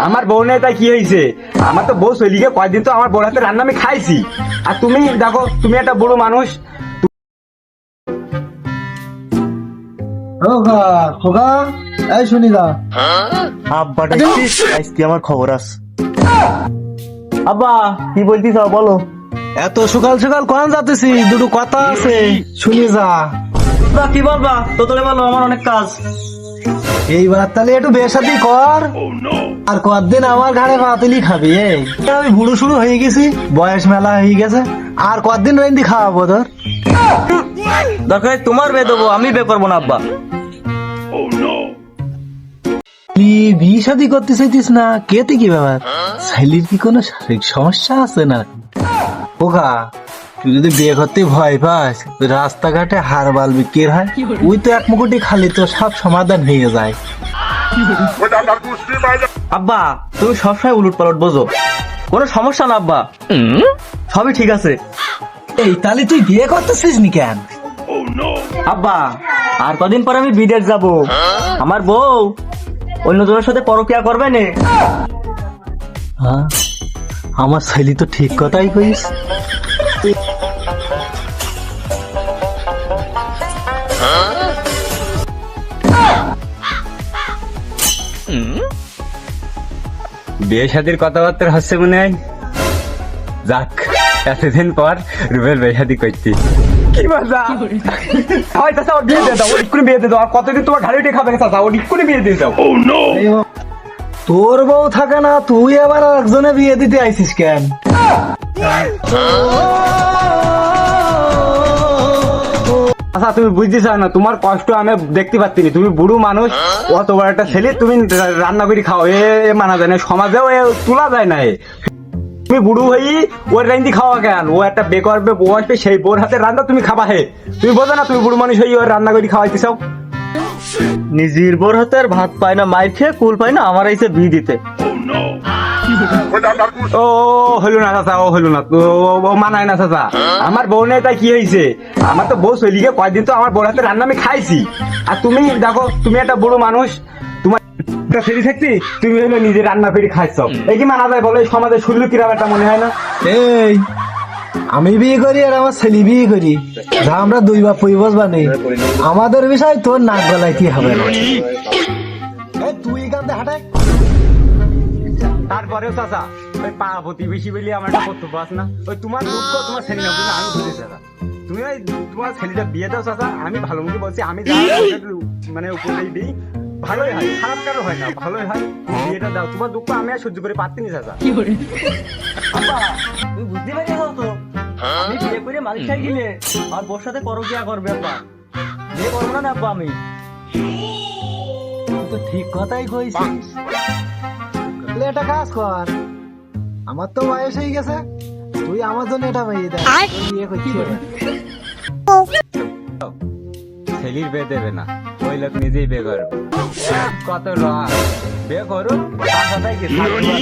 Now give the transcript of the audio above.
আমার বউ নেই তাই কি হয়েছে? আমার তো বউ চলে গিয়ে কয়েকদিন তো আমার বউর হাতে রান্না আমি খাইছি। আর তুমি দেখো, তুমি একটা বুড়ো মানুষ। খোকা, এই শুনি দা। আব্বা ডাকছিস? আজকে আমার খবর আছে। আব্বা কি বলতিস বলো। এত সকাল সকাল কোন যাতেছি? দুটো কথা আছে, শুনি যা। কি বলবা? তো তোলে বলো, আমার অনেক কাজ। এইবার তাহলে একটু বেসাদি কর। আর কতদিন আমার ঘাড়ে পাতিলি খাবি? আমি বুড়ো শুরু হয়ে গেছি, বয়স মেলা হয়ে গেছে। আর কতদিন রেন্দি খাওয়াবো তোর? দরকার তোমার বিয়ে দেবো, আমি বিয়ে করবো না আব্বা। বিয়ে শাদি করতে চাইতিস না? কেতে কি ব্যাপার? ছেলের কি কোনো শারীরিক সমস্যা আছে না? ওকা, তুই যদি বিয়ে করতে ভয় পাস, রাস্তাঘাটে হারবাল বিক্রি হয়, ওই তো এক মুকুটি খালি তো সব সমাধান হয়ে যায়। আব্বা তুমি সবসময় উলট পালট বোঝো, কোনো সমস্যা না আব্বা, সবই ঠিক আছে। এই তাহলে তুই বিয়ে করতেছিস নি কেন? আব্বা আর কদিন পর আমি বিদেশ যাব, আমার বউ অন্যজনের সাথে পরকিয়া করবে না। হ্যাঁ, আমার ছেলে তো ঠিক কথাই কইস। বিয়ে শাদির কথাবার্তা হচ্ছে মনে হয়। যাক, এতদিন পর রুবেল বিয়ে শাদি করছি। কি মজা! হয় চাচা, ওর বিয়ে দিয়ে দাও, ওর এক্ষুনি বিয়ে দিয়ে দাও। আর কতদিন তোমার ঘাড়ে উঠে খাবে চাচা, ওর এক্ষুনি বিয়ে দিয়ে দাও। তোর বউ থাকে না, তুই আবার একজনে বিয়ে দিতে আইছিস কেন? আচ্ছা, তুমি বুঝতে চাও না, তোমার কষ্ট আমি দেখতে পাচ্ছি না। তুমি বুড়ো মানুষ, অত বড় একটা ছেলে, তুমি রান্না করে খাও, এ মানা যায় না, সমাজেও এ তোলা যায় না। তুমি বুড়ো হই ওর রান্দি খাওয়া কেন? ও একটা বেকার বউ আসবে, সেই বোর হাতে রান্না তুমি খাবা। হে, তুমি বোঝো না? তুমি বুড়ো মানুষ হই ওর রান্না করে খাওয়াইতে চাও? নিজের বোর হাতে আর ভাত পায় না, মাইর খেয়ে কুল পায় না, আমার আইসে বিয়ে দিতে। ও হইলো না চাচা, ও হইলো না, ও মানায় না চাচা। আমার বউ নেই তাই কি হয়েছে? আমার তো বউ চলে গিয়ে কয়েকদিন তো আমার বউর হাতে রান্না আমি খাইছি। আর তুমি দেখো, তুমি একটা বুড়ো মানুষ, তোমার ফেরি থাকতি, তুমি হলো নিজে রান্না করে খাইছ। এই কি মানা যায় বলো? এই সমাজে শুনলো কিরকম একটা মনে হয় না? এই, আমি বিয়ে করি আর আমার ছেলে বিয়ে করি, যা আমরা দুই বাপ বুঝবা নেই। আমাদের বিষয় তোর নাক গলায় কি হবে না। এই, তুই এখান থেকে হাঁটাই। তারপরেও চাচা, ওই পা প্রতিবেশী বলি আমার একটা কর্তব্য আছে না? ওই তোমার দুঃখ তোমার ছেলে না বুঝলে আমি বুঝি চাচা। তুমি ওই তোমার ছেলেটা বিয়ে দাও চাচা, আমি ভালো মুখে বলছি, আমি যা মানে উপরেই দিই, ভালোই হয়, খারাপ কারো হয় না, ভালোই হয়। তুমি বিয়েটা দাও, তোমার দুঃখ আমি আর সহ্য করে পারতি না চাচা। আব্বা তুমি বুঝতে পারি যাও তো, আমি বিয়ে করে মালিক খাই গেলে আর বোর সাথে পরকিয়া করবে আব্বা, বিয়ে করবো না আব্বা আমি। তুই তো ঠিক কথাই কইছিস। তাহলে একটা কাজ কর, আমার তো বয়স হয়ে গেছে, তুই আমার জন্য এটা মেয়ে দেখ, তোর বিয়ে করতে হবে। ছেলের বিয়ে দেবে না, ওই লোক নিজেই বিয়ে করবে। কত রাগ! বিয়ে করো, তার কথাই কি থাকবে না।